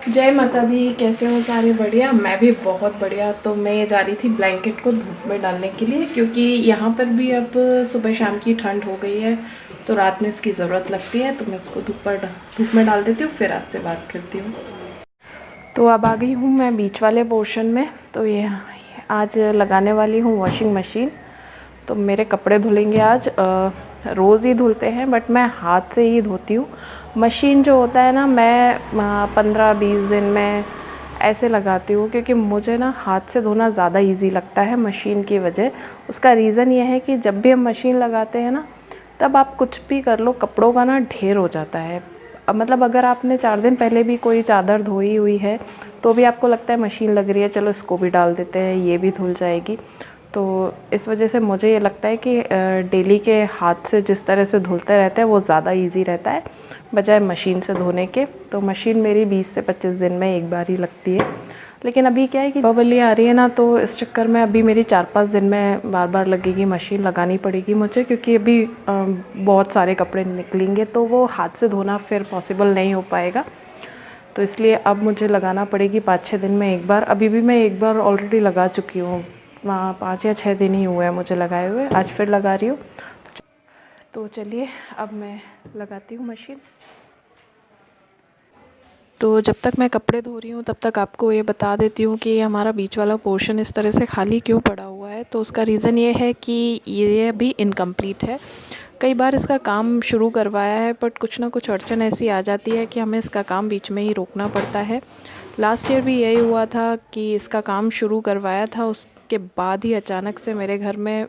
जय माता दी। कैसे हो सारे? बढ़िया। मैं भी बहुत बढ़िया। तो मैं ये जा रही थी ब्लैंकेट को धूप में डालने के लिए, क्योंकि यहाँ पर भी अब सुबह शाम की ठंड हो गई है, तो रात में इसकी ज़रूरत लगती है। तो मैं इसको धूप में डाल देती हूँ, फिर आपसे बात करती हूँ। तो अब आ गई हूँ मैं बीच वाले पोर्शन में। तो ये आज लगाने वाली हूँ वॉशिंग मशीन। तो मेरे कपड़े धुलेंगे आज। रोज़ ही धुलते हैं, बट मैं हाथ से ही धोती हूँ। मशीन जो होता है ना, मैं 15-20 दिन में ऐसे लगाती हूँ, क्योंकि मुझे ना हाथ से धोना ज़्यादा इजी लगता है मशीन की वजह। उसका रीज़न ये है कि जब भी हम मशीन लगाते हैं ना, तब आप कुछ भी कर लो, कपड़ों का ना ढेर हो जाता है। मतलब अगर आपने 4 दिन पहले भी कोई चादर धोई हुई है, तो भी आपको लगता है मशीन लग रही है, चलो इसको भी डाल देते हैं, ये भी धुल जाएगी। तो इस वजह से मुझे ये लगता है कि डेली के हाथ से जिस तरह से धुलते रहते हैं वो ज़्यादा इजी रहता है बजाय मशीन से धोने के। तो मशीन मेरी 20 से 25 दिन में एक बार ही लगती है। लेकिन अभी क्या है कि दीपावली आ रही है ना, तो इस चक्कर में अभी मेरी 4-5 दिन में बार बार लगेगी, मशीन लगानी पड़ेगी मुझे, क्योंकि अभी बहुत सारे कपड़े निकलेंगे, तो वो हाथ से धोना फिर पॉसिबल नहीं हो पाएगा। तो इसलिए अब मुझे लगाना पड़ेगी 5-6 दिन में एक बार। अभी भी मैं एक बार ऑलरेडी लगा चुकी हूँ, 5 या 6 दिन ही हुए हैं मुझे लगाए हुए, आज फिर लगा रही हूँ। तो चलिए अब मैं लगाती हूँ मशीन। तो जब तक मैं कपड़े धो रही हूँ तब तक आपको ये बता देती हूँ कि हमारा बीच वाला पोर्शन इस तरह से खाली क्यों पड़ा हुआ है। तो उसका रीज़न ये है कि ये अभी इनकम्प्लीट है। कई बार इसका काम शुरू करवाया है, बट कुछ ना कुछ अड़चन ऐसी आ जाती है कि हमें इसका काम बीच में ही रोकना पड़ता है। लास्ट ईयर भी यही हुआ था कि इसका काम शुरू करवाया था, उसके बाद ही अचानक से मेरे घर में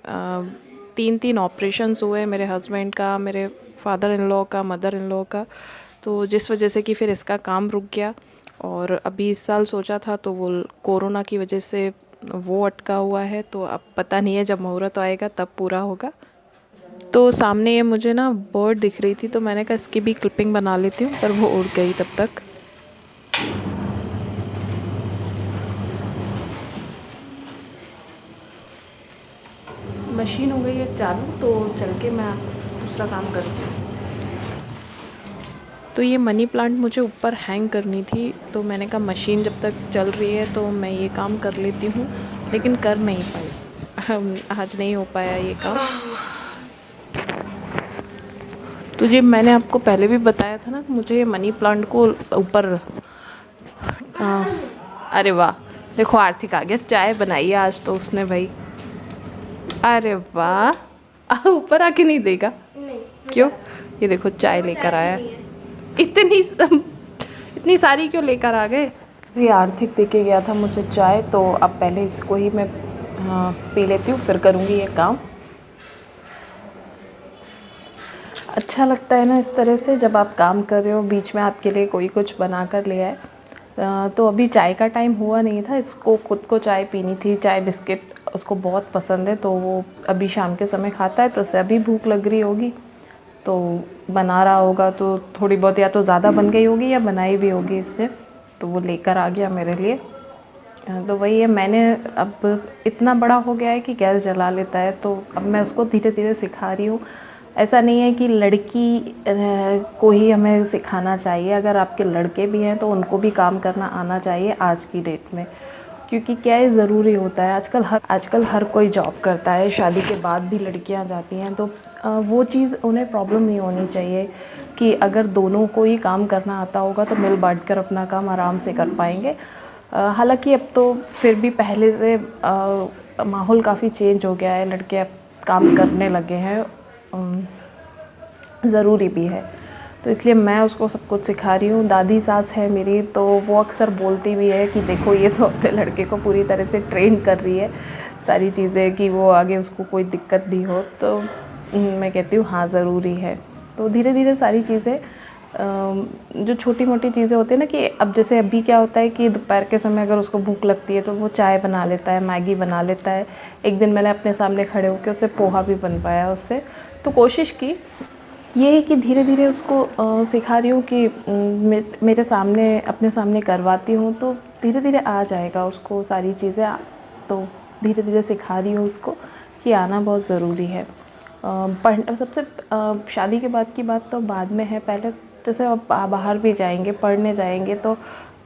3-3 ऑपरेशंस हुए, मेरे हस्बैंड का, मेरे फादर इन लॉ का, मदर इन लॉ का। तो जिस वजह से कि फिर इसका काम रुक गया। और अभी इस साल सोचा था, तो वो कोरोना की वजह से वो अटका हुआ है। तो अब पता नहीं है, जब मुहूर्त आएगा तब पूरा होगा। तो सामने ये मुझे ना बर्ड दिख रही थी, तो मैंने कहा इसकी भी क्लिपिंग बना लेती हूँ, पर वो उड़ गई तब तक। मशीन हो गई है चालू, तो चल के मैं दूसरा काम करती हूँ। तो ये मनी प्लांट मुझे ऊपर हैंग करनी थी, तो मैंने कहा मशीन जब तक चल रही है तो मैं ये काम कर लेती हूँ, लेकिन कर नहीं पाई। आज नहीं हो पाया ये काम। तो ये मैंने आपको पहले भी बताया था ना कि मुझे ये मनी प्लांट को ऊपर अरे वाह, देखो आर्थिक आ गया। चाय बनाई है आज तो उसने भाई। अरे वाह, ऊपर आके नहीं देगा? नहीं। क्यों? ये देखो चाय लेकर आया। इतनी सारी क्यों लेकर आ गए? ये आर्थिक देके गया था मुझे चाय, तो अब पहले इसको ही मैं पी लेती हूँ, फिर करूँगी ये काम। अच्छा लगता है ना इस तरह से, जब आप काम कर रहे हो बीच में आपके लिए कोई कुछ बना कर ले आए। तो अभी चाय का टाइम हुआ नहीं था, इसको खुद को चाय पीनी थी, चाय बिस्किट उसको बहुत पसंद है, तो वो अभी शाम के समय खाता है, तो उसे अभी भूख लग रही होगी, तो बना रहा होगा। तो थोड़ी बहुत या तो ज़्यादा बन गई होगी या बनाई भी होगी इसने, तो वो लेकर आ गया मेरे लिए। तो वही है, मैंने अब इतना बड़ा हो गया है कि गैस जला लेता है, तो अब मैं उसको धीरे धीरे सिखा रही हूँ। ऐसा नहीं है कि लड़की को ही हमें सिखाना चाहिए, अगर आपके लड़के भी हैं तो उनको भी काम करना आना चाहिए आज की डेट में। क्योंकि क्या है, ज़रूरी होता है। आजकल हर कोई जॉब करता है, शादी के बाद भी लड़कियां जाती हैं, तो वो चीज़ उन्हें प्रॉब्लम नहीं होनी चाहिए कि अगर दोनों को ही काम करना आता होगा तो मिल बांट कर अपना काम आराम से कर पाएंगे। हालांकि अब तो फिर भी पहले से माहौल काफ़ी चेंज हो गया है, लड़के अब काम करने लगे हैं, ज़रूरी भी है। तो इसलिए मैं उसको सब कुछ सिखा रही हूँ। दादी सास है मेरी, तो वो अक्सर बोलती भी है कि देखो ये तो अपने लड़के को पूरी तरह से ट्रेन कर रही है सारी चीज़ें, कि वो आगे उसको कोई दिक्कत नहीं हो। तो मैं कहती हूँ हाँ ज़रूरी है। तो धीरे धीरे सारी चीज़ें, जो छोटी मोटी चीज़ें होती है ना, कि अब जैसे अभी क्या होता है कि दोपहर के समय अगर उसको भूख लगती है तो वो चाय बना लेता है, मैगी बना लेता है। एक दिन मैंने अपने सामने खड़े होकर उसे पोहा भी बनवाया उससे। तो कोशिश की ये है कि धीरे धीरे उसको सिखा रही हूँ कि मेरे सामने, अपने सामने करवाती हूँ, तो धीरे धीरे आ जाएगा उसको सारी चीज़ें। तो धीरे धीरे सिखा रही हूँ उसको कि आना बहुत ज़रूरी है। सबसे शादी के बाद की बात तो बाद में है, पहले जैसे आप बाहर भी जाएंगे, पढ़ने जाएंगे, तो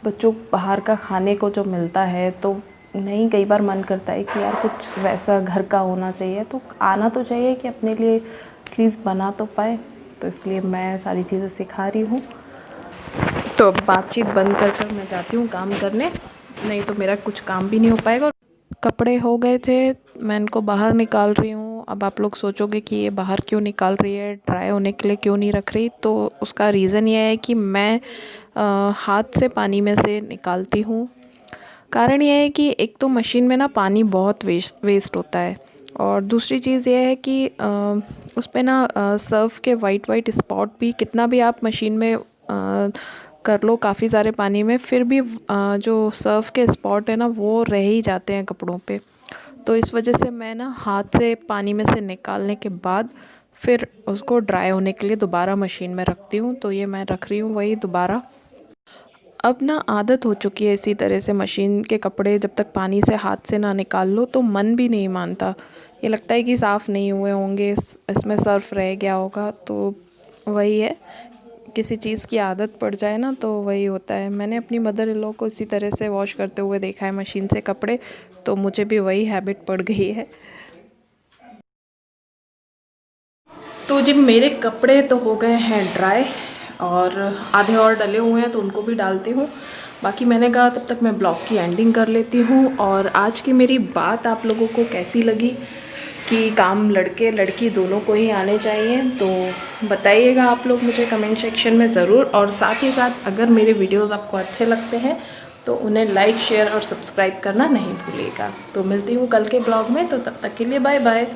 बच्चों बाहर का खाने को जो मिलता है तो नहीं, कई बार मन करता है कि यार कुछ वैसा घर का होना चाहिए, तो आना तो चाहिए कि अपने लिए एटलीस्ट बना तो पाए। तो इसलिए मैं सारी चीज़ें सिखा रही हूँ। तो अब बातचीत बंद कर मैं जाती हूँ काम करने, नहीं तो मेरा कुछ काम भी नहीं हो पाएगा। कपड़े हो गए थे, मैं इनको बाहर निकाल रही हूँ। अब आप लोग सोचोगे कि ये बाहर क्यों निकाल रही है, ड्राई होने के लिए क्यों नहीं रख रही, तो उसका रीज़न ये है कि मैं हाथ से पानी में से निकालती हूँ। कारण ये है कि एक तो मशीन में ना पानी बहुत वेस्ट होता है, और दूसरी चीज़ ये है कि उस पे ना सर्फ़ के वाइट स्पॉट भी, कितना भी आप मशीन में कर लो काफ़ी सारे पानी में, फिर भी जो सर्फ़ के स्पॉट है ना वो रह ही जाते हैं कपड़ों पे। तो इस वजह से मैं ना हाथ से पानी में से निकालने के बाद फिर उसको ड्राई होने के लिए दोबारा मशीन में रखती हूँ। तो ये मैं रख रही हूँ वही दोबारा। अब ना आदत हो चुकी है इसी तरह से, मशीन के कपड़े जब तक पानी से हाथ से ना निकाल लो तो मन भी नहीं मानता। ये लगता है कि साफ़ नहीं हुए होंगे, इसमें सर्फ रह गया होगा। तो वही है, किसी चीज़ की आदत पड़ जाए ना तो वही होता है। मैंने अपनी मदर इन लॉ को इसी तरह से वॉश करते हुए देखा है मशीन से कपड़े, तो मुझे भी वही हैबिट पड़ गई है। तो जी मेरे कपड़े तो हो गए हैं ड्राई, और आधे और डले हुए हैं तो उनको भी डालती हूँ। बाकी मैंने कहा तब तक मैं ब्लॉग की एंडिंग कर लेती हूँ। और आज की मेरी बात आप लोगों को कैसी लगी, कि काम लड़के लड़की दोनों को ही आने चाहिए, तो बताइएगा आप लोग मुझे कमेंट सेक्शन में ज़रूर। और साथ ही साथ अगर मेरे वीडियोज़ आपको अच्छे लगते हैं तो उन्हें लाइक, शेयर और सब्सक्राइब करना नहीं भूलिएगा। तो मिलती हूँ कल के ब्लॉग में, तो तब तक के लिए बाय बाय।